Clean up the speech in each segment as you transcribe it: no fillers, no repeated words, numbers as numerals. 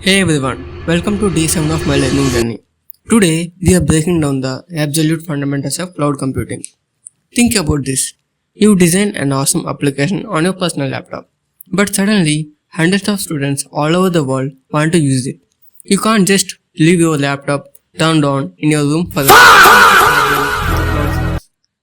Hey everyone, welcome to day7 of my learning journey. Today we are breaking down the absolute fundamentals of cloud computing. Think about this. You design an awesome application on your personal laptop, but suddenly hundreds of students all over the world want to use it. You can't just leave your laptop turned on in your room for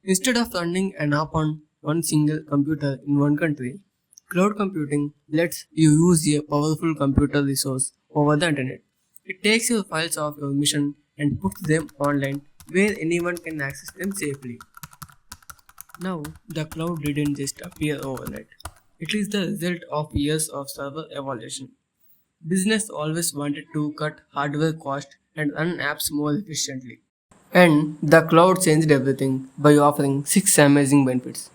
Instead of running an app on one single computer in one country, cloud computing lets you use a powerful computer resource over the internet. It takes your files of your mission and puts them online where anyone can access them safely. Now, the cloud didn't just appear overnight. It is the result of years of server evolution. Business always wanted to cut hardware cost and run apps more efficiently. And the cloud changed everything by offering 6 amazing benefits.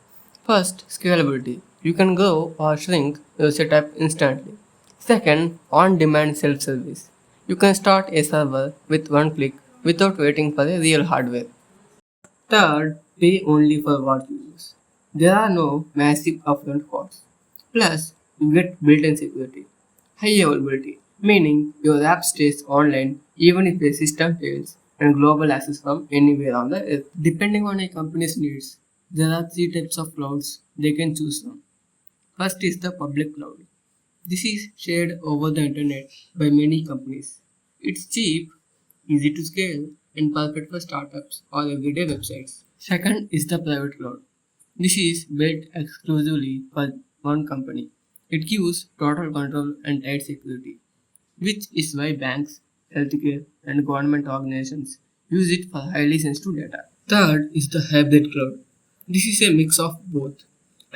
First, scalability. You can grow or shrink your setup instantly. Second, on-demand self-service. You can start a server with one click without waiting for a real hardware. Third, pay only for what you use. There are no massive upfront costs. Plus, you get built-in security. High availability, meaning your app stays online even if a system fails, and global access from anywhere on the earth. Depending on a company's needs, there are three types of clouds they can choose from. First is the public cloud. This is shared over the internet by many companies. It's cheap, easy to scale, and perfect for startups or everyday websites. Second is the private cloud. This is built exclusively for one company. It gives total control and tight security, which is why banks, healthcare, and government organizations use it for highly sensitive data. Third is the hybrid cloud. This is a mix of both.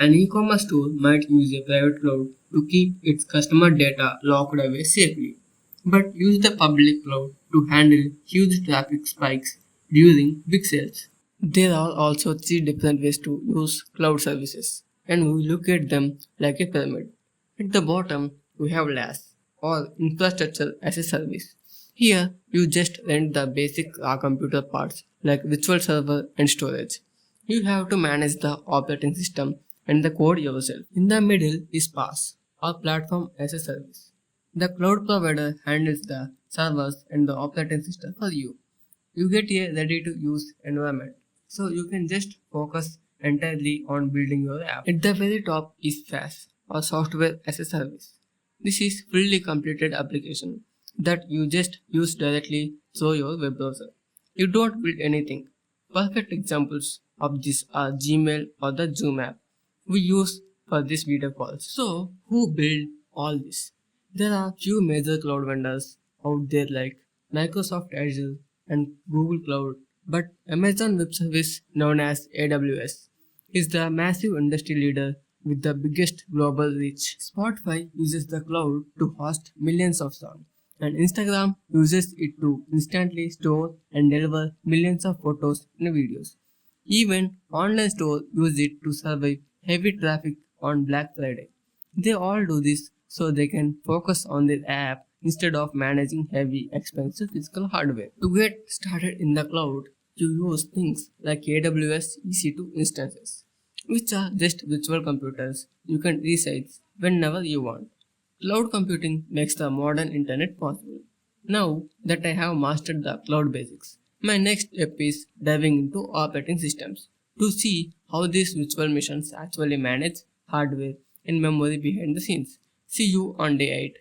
An e-commerce store might use a private cloud to keep its customer data locked away safely, but use the public cloud to handle huge traffic spikes during big sales. There are also three different ways to use cloud services, and we look at them like a pyramid. At the bottom, we have IaaS, or infrastructure as a service. Here, you just rent the basic raw computer parts like virtual server and storage. You have to manage the operating system and the code yourself. In the middle is PaaS, or platform as a service. The cloud provider handles the servers and the operating system for you. You get a ready to use environment, so you can just focus entirely on building your app. At the very top is SaaS, or software as a service. This is fully completed application that you just use directly through your web browser. You don't build anything. Perfect examples of this are Gmail or the Zoom app we use for this video calls. So, who build all this? There are few major cloud vendors out there like Microsoft Azure and Google Cloud, but Amazon Web Service known as AWS is the massive industry leader with the biggest global reach. Spotify uses the cloud to host millions of songs, and Instagram uses it to instantly store and deliver millions of photos and videos. Even online stores use it to survive heavy traffic on Black Friday. They all do this so they can focus on their app instead of managing heavy, expensive physical hardware. To get started in the cloud, you use things like AWS EC2 instances, which are just virtual computers you can resize whenever you want. Cloud computing makes the modern internet possible. Now that I have mastered the cloud basics, my next step is diving into operating systems to see how these virtual machines actually manage hardware and memory behind the scenes. See you on day 8.